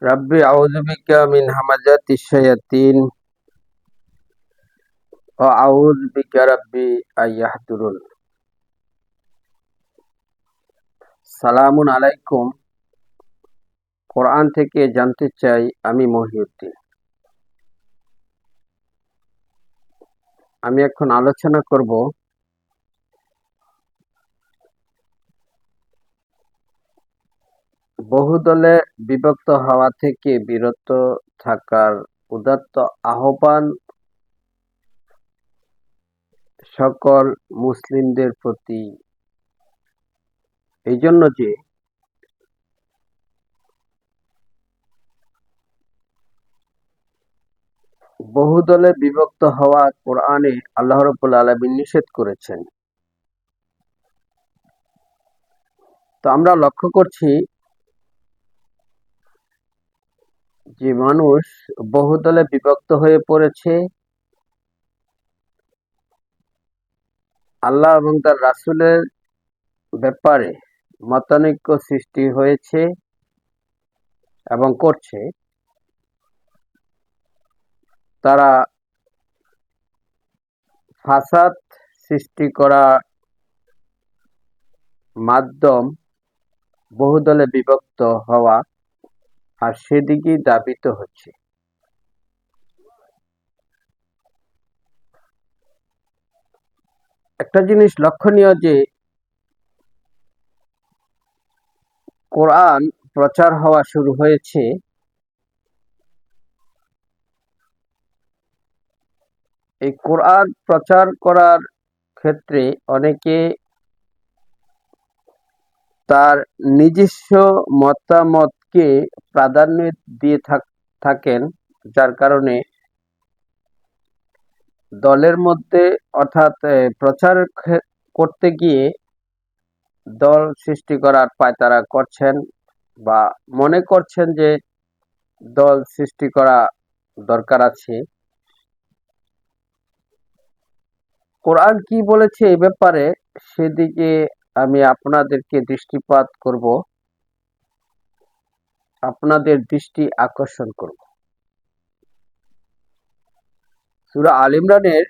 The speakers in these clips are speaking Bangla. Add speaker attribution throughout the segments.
Speaker 1: রাব্বি আউযু বিকা মিন হামাযাতিশ শায়াতিন ওয়া আউযু বিকা রাব্বি আইয়াহদুরুন। সালামুন আলাইকুম। কোরআন থেকে জানতে চাই আমি মহিউদ্দিন। আমি এখন আলোচনা করব বহুদলে বিভক্ত হওয়া থেকে বিরত থাকার উদাত্ত আহ্বান সকল মুসলিমদের প্রতি, এই জন্য যে বহুদলে বিভক্ত হওয়া কোরআনে আল্লাহ রাব্বুল আলামিন নিষেধ করেছেন। তো আমরা লক্ষ্য করছি যে মানুষ বহুদলে বিভক্ত হয়ে পড়েছে। আল্লাহ এবং তার রাসূলের ব্যাপারে মতানৈক্য সৃষ্টি হয়েছে এবং করছে। তারা ফাসাদ সৃষ্টি করা মাধ্যম বহুদলে বিভক্ত হওয়া, আর সেদিকেই ধাবিত হচ্ছে। একটা জিনিস লক্ষণীয় যে কোরআন প্রচার হওয়া শুরু হয়েছে এই কোরআন প্রচার করার ক্ষেত্রে অনেকে তার নিজস্ব মতামতকে প্রাধান্য দিয়ে থাকেন, যার কারণে দলের মধ্যে অর্থাৎ প্রচার করতে গিয়ে দল সৃষ্টি করার পায়তারা করছেন বা মনে করছেন যে দল সৃষ্টি করা দরকার আছে। কোরআন কি বলেছে এ ব্যাপারে সেদিকে আমি আপনাদেরকে দৃষ্টিপাত করব, আপনাদের দৃষ্টি আকর্ষণ করব। সূরা আল ইমরানের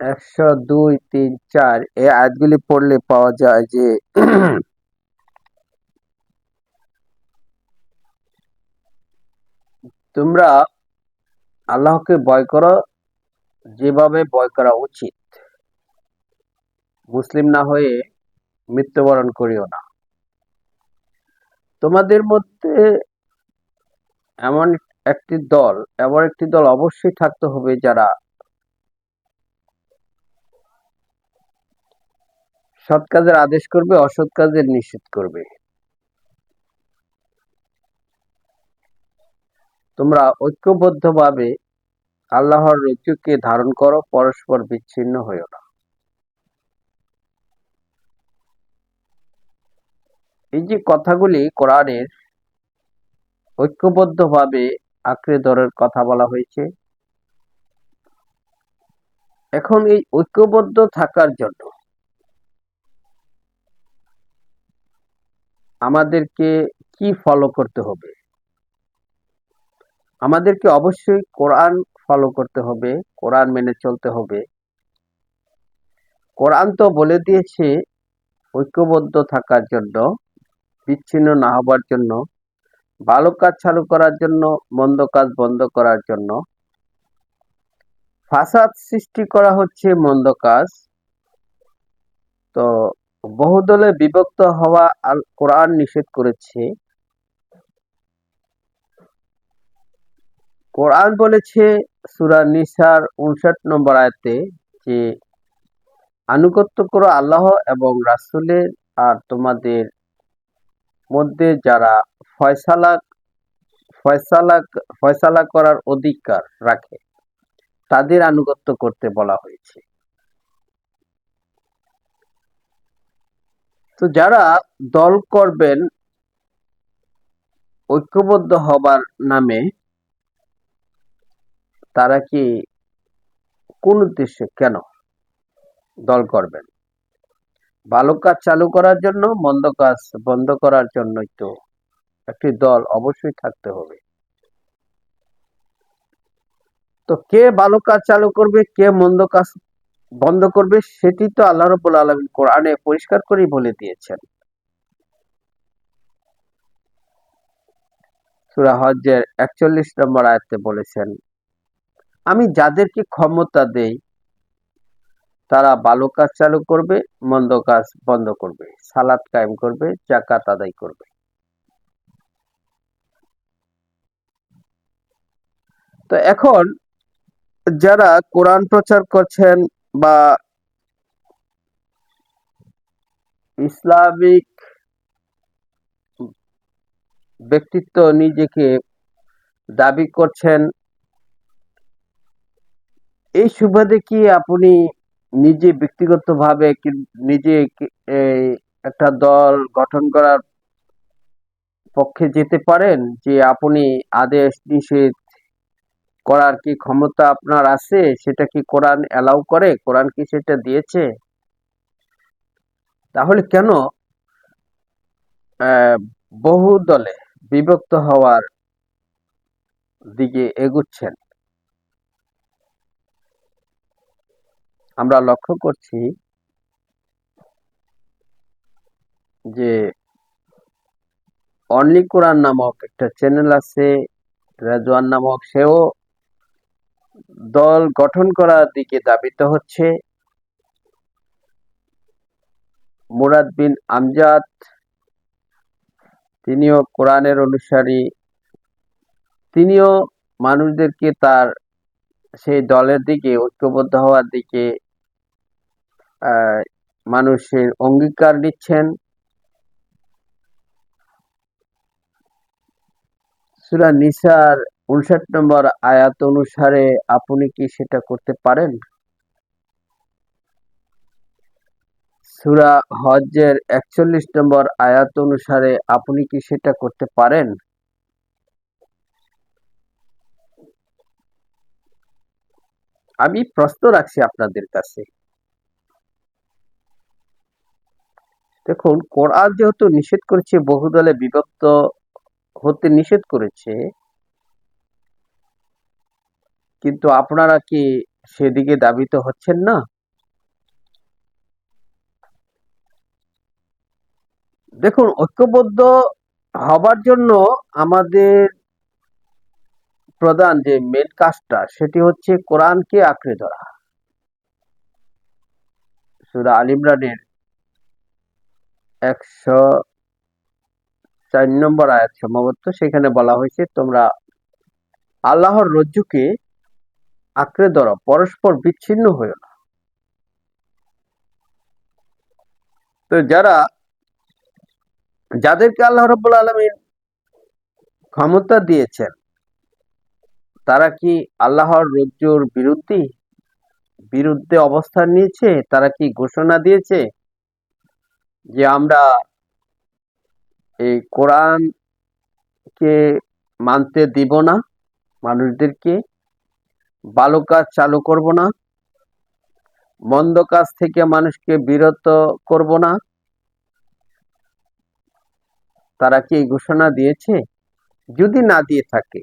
Speaker 1: 102, 3, 4 এই আয়াতগুলি পড়লে পাওয়া যায় যে তোমরা আল্লাহকে ভয় করো যেভাবে ভয় করা উচিত, মুসলিম না হয়ে মৃত্যুবরণ করিও না। তোমাদের মধ্যে এমন একটি দল অবশ্যই থাকতে হবে যারা সৎ কাজের আদেশ করবে, অসৎ কাজের নিষেধ করবে। তোমরা ঐক্যবদ্ধভাবে আল্লাহর রজ্জুকে ধারণ করো, পরস্পর বিচ্ছিন্ন হইও না। এই যে কথাগুলি কোরআনের ঐক্যবদ্ধভাবে আঁকড়ে ধরার কথা বলা হয়েছে, এখন এই ঐক্যবদ্ধ থাকার জন্য আমাদেরকে কি ফলো করতে হবে? আমাদেরকে অবশ্যই কোরআন ফলো করতে হবে, কোরআন মেনে চলতে হবে। কোরআন তো বলে দিয়েছে ঐক্যবদ্ধ থাকার জন্য, বিচ্ছিন্ন না হবার জন্য, ভালো কাজ চালু করার জন্য, মন্দ কাজ বন্ধ করার জন্য। ফাসাদ সৃষ্টি করা হচ্ছে মন্দ কাজ। তো বহুদলে বিভক্ত হওয়া আল কোরআন নিষেধ করেছে। কোরআন বলেছে সূরা নিসার 59 নম্বর আয়াতে যে আনুগত্য করো আল্লাহ এবং রাসূলের, আর তোমাদের মধ্যে যারা ফয়সালা ফয়সালা ফয়সালা করার অধিকার রাখে তাদের আনুগত্য করতে বলা হয়েছে। তো যারা দল করবেন ঐক্যবদ্ধ হবার নামে, তারা কি কোন উদ্দেশ্যে কেন দল করবেন? ভালো কাজ চালু করার জন্য, মন্দ কাজ বন্ধ করার জন্যই তো একটি দল অবশ্যই থাকতে হবে। তো কে ভালো কাজ চালু করবে, কে মন্দ কাজ বন্ধ করবে, সেটি তো আল্লাহ রাব্বুল আলামিন কোরআনে পরিষ্কার করেই বলে দিয়েছেন। সূরা হজ্জের ৪১ নম্বর আয়াতে বলেছেন, আমি যাদেরকে ক্ষমতা দেই তারা ভালো কাজ চালু করবে, মন্দ কাজ বন্ধ করবে, সালাত কায়েম করবে, যাকাত আদায় করবে। তো এখন যারা কোরআন প্রচার করছেন বা ইসলামিক ব্যক্তিত্ব নিজেকে দাবি করছেন, এই সুবাদে কি আপনি নিজে ব্যক্তিগতভাবে নিজে এই একটা দল গঠন করার পক্ষে যেতে পারেন, যে আপনি আদেশ নিষেধ করার কি ক্ষমতা আপনার আছে? সেটা কি কোরআন অ্যালাউ করে? কোরআন কি সেটা দিয়েছে? তাহলে কেন বহু দলে বিভক্ত হওয়ার দিকে এগুচ্ছেন? আমরা লক্ষ্য করছি যে অনলি কোরআন নামক একটা চ্যানেল আছে, রেজওয়ান নামক, সেও দল গঠন করার দিকে ধাবিত হচ্ছে। মুরাদ বিন আমজাদ, তিনিও কোরআনের অনুসারী, তিনিও মানুষদেরকে তার সেই দলের দিকে ঐক্যবদ্ধ হওয়ার দিকে মানুষের অঙ্গীকার নিচ্ছেন। সূরা নিসার ৫৯ নম্বর আয়াত অনুসারে আপনি কি সেটা করতে পারেন? সূরা হজ্জের ৪১ নম্বর আয়াত অনুসারে আপনি কি সেটা করতে পারেন? আমি প্রশ্ন রাখছি আপনাদের কাছে। দেখুন, কোরআন যেহেতু নিষেধ করেছে, বহুদলে বিভক্ত হতে নিষেধ করেছে, কিন্তু আপনারা কি সেদিকে ধাবিত হচ্ছেন না? দেখুন, ঐক্যবদ্ধ হবার জন্য আমাদের প্রধান যে মেন কাজটা, সেটি হচ্ছে কোরআনকে আঁকড়ে ধরা। সূরা আল ইমরানের ১০৪ নম্বর আয়াত সম্ভবত, সেখানে বলা হয়েছে, তোমরা আল্লাহর রজ্জুকে আঁকড়ে ধরো, পরস্পর বিচ্ছিন্ন হইও না। তো যাদেরকে আল্লাহ রাব্বুল আলামিন ক্ষমতা দিয়েছেন, তারা কি আল্লাহর রজ্জুর বিরুদ্ধে অবস্থান নিয়েছে? তারা কি ঘোষণা দিয়েছে যে আমরা এই কোরআনকে মানতে দিব না, মানুষদেরকে ভালো কাজ চালু করব না, মন্দ কাজ থেকে মানুষকে বিরত করব না? তারা কি এই ঘোষণা দিয়েছে? যদি না দিয়ে থাকে,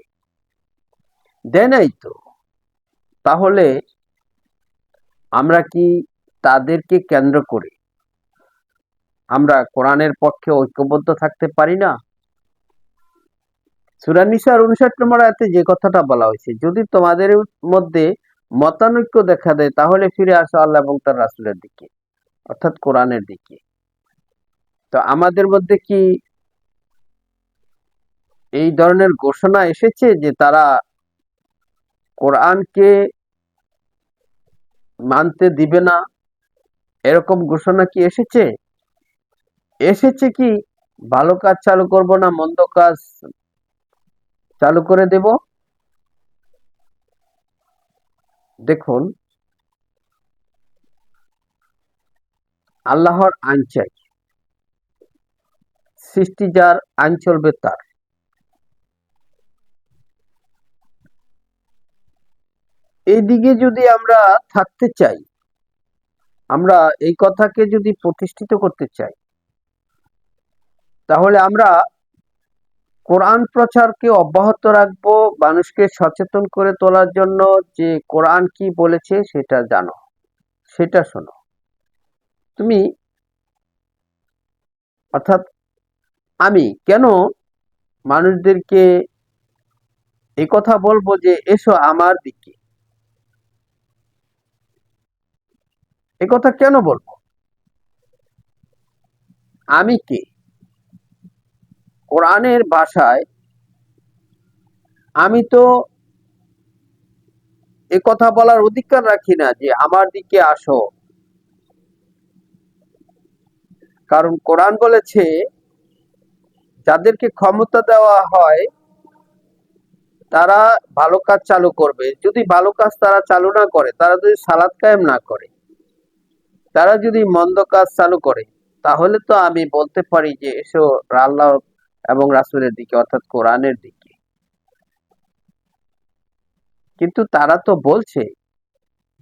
Speaker 1: দেয় নাই তো, তাহলে আমরা কি তাদেরকে কেন্দ্র করে আমরা কোরআনের পক্ষে ঐক্যবদ্ধ থাকতে পারি না? সূরা নিসার ৫৯ নম্বর আয়াতে যে কথাটা বলা হয়েছে, যদি তোমাদের মধ্যে মতানৈক্য দেখা দেয়, তাহলে ফিরে আসো আল্লাহ এবং তার রাসূলের দিকে, অর্থাৎ কোরআনের দিকে। তো আমাদের মধ্যে কি এই ধরনের ঘোষণা এসেছে যে তারা কোরআনকে মানতে দিবে না? এরকম ঘোষণা কি এসেছে? এসেছে কি ভালো কাজ চালু করব না, মন্দ কাজ চালু করে দেব? দেখুন, আল্লাহর আইন চাই, সৃষ্টি যার, আইন চলবে তার। এই দিকে যদি আমরা থাকতে চাই, আমরা এই কথাকে যদি প্রতিষ্ঠিত করতে চাই, তাহলে আমরা কোরআন প্রচারকে অব্যাহত রাখবো মানুষকে সচেতন করে তোলার জন্য। যে কোরআন কি বলেছে সেটা জানো, সেটা শোনো। তুমি অর্থাৎ আমি কেন মানুষদেরকে এই কথা বলবো যে এসো আমার দিকে, এ কথা কেন বলবো? আমি কে? কোরআনের ভাষায় আমি তো এ কথা বলার অধিকার রাখি না যে আমার দিকে আসো। কারণ কোরআন বলেছে যাদেরকে ক্ষমতা দেওয়া হয় তারা ভালো কাজ চালু করবে। যদি ভালো কাজ তারা চালু না করে, তারা যদি সালাত কায়েম না করে, তারা যদি মন্দ কাজ চালু করে, তাহলে তো আমি বলতে পারি যে এসো আল্লাহ এবং রাসূলের দিকে, অর্থাৎ কোরআনের দিকে। কিন্তু তারা তো বলছে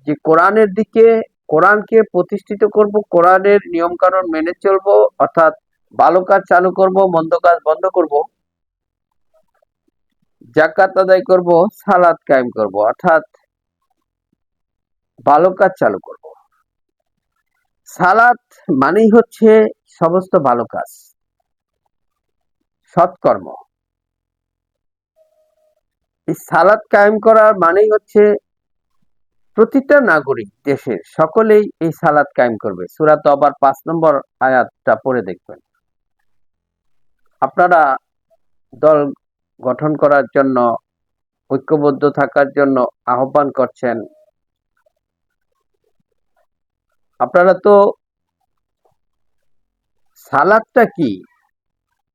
Speaker 1: যে কোরআনের দিকে, কোরআনকে প্রতিষ্ঠিত করব, কোরআনের নিয়ম কানুন মেনে চলবো, অর্থাৎ ভালো কাজ চালু করব, মন্দ কাজ বন্ধ করব, যাকাত আদায় করব, সালাত কায়েম করব, অর্থাৎ ভালো কাজ চালু করব। সালাত মানেই হচ্ছে সমস্ত ভালো কাজ, সৎকর্ম। এই সালাত কায়েম করার মানেই হচ্ছে প্রতিটা নাগরিক দেশের সকলেই এই সালাত কায়েম করবে। সূরা তওবার ৫ নম্বর আয়াতটা পড়ে দেখবেন। আপনারা দল গঠন করার জন্য, ঐক্যবদ্ধ থাকার জন্য আহ্বান করছেন। আপনারা তো সালাতটা কি,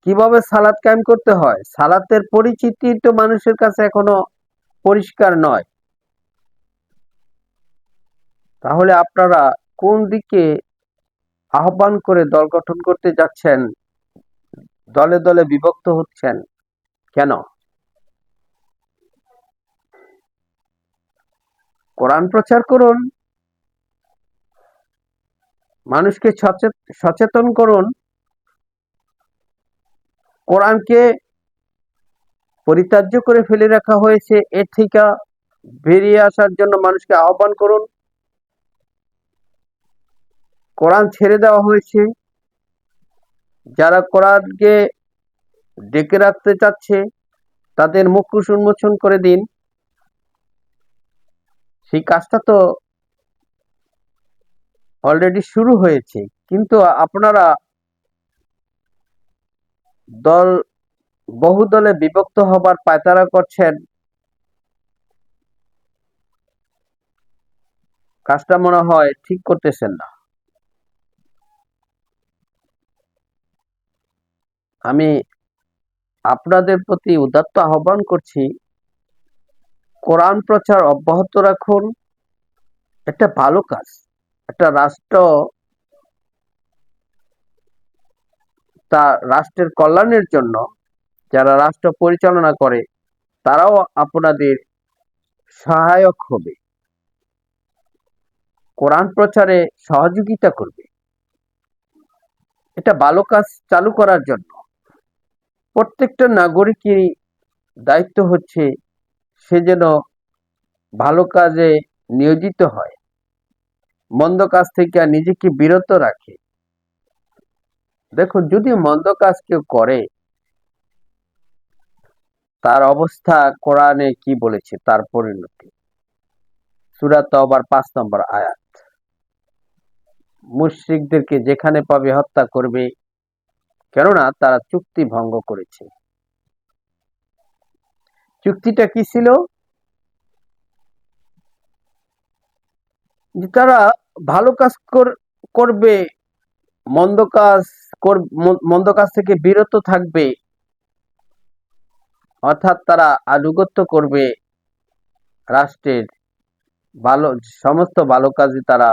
Speaker 1: কিভাবে সালাত কায়েম করতে হয়, সালাতের পরিচিতি তো মানুষের কাছে এখনো পরিষ্কার নয়। তাহলে আপনারা কোন দিকে আহ্বান করে দল গঠন করতে যাচ্ছেন, দলে দলে বিভক্ত হচ্ছেন কেন? কোরআন প্রচার করুন, মানুষকে সচেতন করুন। কোরআনকে পরিত্যাজ্য করে ফেলে রাখা হয়েছে, এর থেকে বেরিয়ে আসার জন্য মানুষকে আহ্বান করুন। কোরআন ছেড়ে দেওয়া হয়েছে, যারা কোরআনকে ডেকে রাখতে চাচ্ছে তাদের মুখোশ উন্মোচন করে দিন। সেই কাজটা তো অলরেডি শুরু হয়েছে, কিন্তু আপনারা দল বহু দলে বিভক্ত হবার পায়তারা করছেন। কাজটা মনে হয় ঠিক করতেছেন না। আমি আপনাদের প্রতি উদাত্ত আহ্বান করছি, কোরআন প্রচার অব্যাহত রাখুন। একটা ভালো কাজ, একটা রাষ্ট্র তা রাষ্ট্রের কল্যাণের জন্য যারা রাষ্ট্র পরিচালনা করে তারাও আপনাদের সহায়ক হবে, কোরআন প্রচারে সহযোগিতা করবে। এটা ভালো কাজ চালু করার জন্য প্রত্যেকটা নাগরিকেরই দায়িত্ব হচ্ছে সে যেন ভালো কাজে নিয়োজিত হয়, মন্দ কাজ থেকে নিজেকে বিরত রাখে। দেখুন, যদি মন্দ কাজ কেউ করে, তার অবস্থা কোরআনে কি বলেছে, তার পরিণতি সূরা তওবার ৫ নম্বর আয়াত। মুশরিকদেরকে যেখানে পাবে হত্যা করবে, কেননা তারা চুক্তি ভঙ্গ করেছে। চুক্তিটা কি ছিল? যে তারা ভালো কাজ করবে, মন্দ কাজ মন্দ কাজ থেকে বিরত থাকবে, অর্থাৎ তারা আনুগত্য করবে রাষ্ট্রের, ভালো সমস্ত ভালো কাজই তারা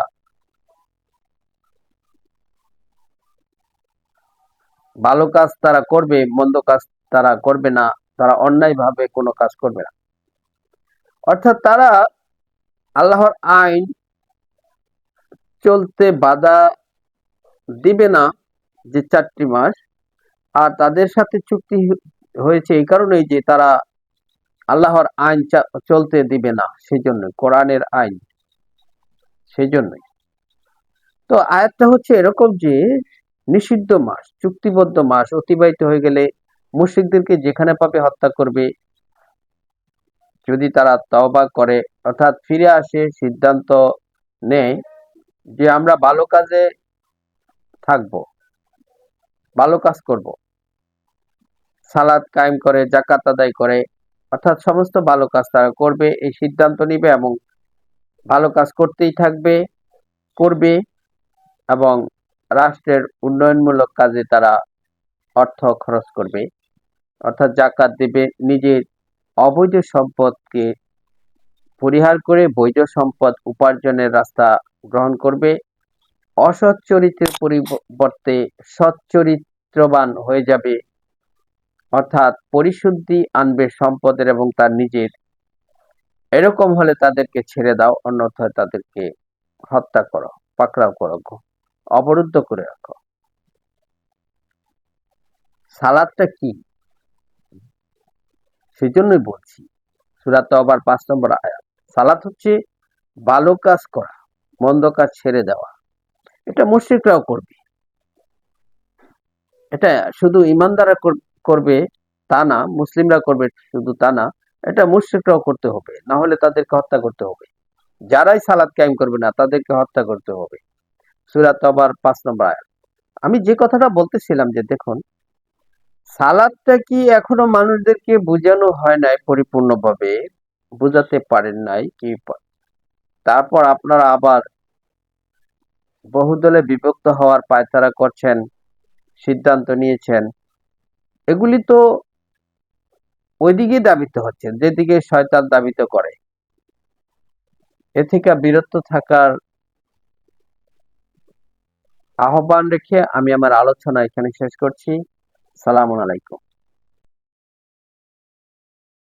Speaker 1: ভালো কাজ তারা করবে, মন্দ কাজ তারা করবে না, তারা অন্যায়ভাবে কোনো কাজ করবে না। অর্থাৎ তারা আল্লাহর আইন চলতে বাধা দিবে না যে ৪টি মাস, আর তাদের সাথে চুক্তি হয়েছে এই কারণেই যে তারা আল্লাহর আইন চলতে দিবে না, সেজন্য কোরআনের আইন, সেজন্যই। তো আয়াতটা হচ্ছে এরকম যে নিষিদ্ধ মাস, চুক্তিবদ্ধ মাস অতিবাহিত হয়ে গেলে মুশরিকদেরকে যেখানে পাবে হত্যা করবে। যদি তারা তওবা করে অর্থাৎ ফিরে আসে, সিদ্ধান্ত নেয় যে আমরা ভালো কাজে থাকবো, ভালো কাজ করব, সালাত কায়েম করে, যাকাত আদায় করে, অর্থাৎ সমস্ত ভালো কাজ তারা করবে, এই সিদ্ধান্ত নিবে এবং ভালো কাজ করতেই থাকবে, করবে, এবং রাষ্ট্রের উন্নয়নমূলক কাজে তারা অর্থ খরচ করবে, অর্থাৎ যাকাত দেবে, নিজের অবৈধ সম্পদকে পরিহার করে বৈধ সম্পদ উপার্জনের রাস্তা গ্রহণ করবে, অসৎ চরিত্রের পরিবর্তে সচ্চরিত্রবান হয়ে যাবে, অর্থাৎ পরিশুদ্ধি আনবে সম্পদের এবং তার নিজের। এরকম হলে তাদেরকে ছেড়ে দাও, অন্যথায় তাদেরকে হত্যা করো, পাকড়াও করো, অবরুদ্ধ করে রাখো। সালাদটা কি, সেজন্যই বলছি, সূরা তওবার ৫ নম্বর আয়াত। সালাত হচ্ছে ভালো কাজ করা, মন্দ কাজ ছেড়ে দেওয়া। এটা মুশরিকরাও করবে, এটা শুধু ইমানদাররা করবে তা না, মুসলিমরা করবে শুধু তা না, এটা মুশরিকরাও করতে হবে, না হলে তাদেরকে হত্যা করতে হবে। যারাই সালাত কায়েম করবে না তাদেরকে হত্যা করতে হবে। সূরা তওবার ৫ নম্বর আয়াত। আমি যে কথাটা বলতেছিলাম যে দেখুন, সালাদটা কি এখনো মানুষদেরকে বোঝানো হয় নাই পরিপূর্ণভাবে, বোঝাতে পারেন নাই কি, তারপর আপনারা আবার বহুদলে বিভক্ত হওয়ার পায়তারা করছেন, সিদ্ধান্ত নিয়েছেন। এগুলি তো ওইদিকে দাবিত হচ্ছেন যেদিকে শয়তান দাবিত করে। এ থেকে বিরত থাকার আহ্বান রেখে আমি আমার আলোচনা এখানে শেষ করছি। সালামু আলাইকুম।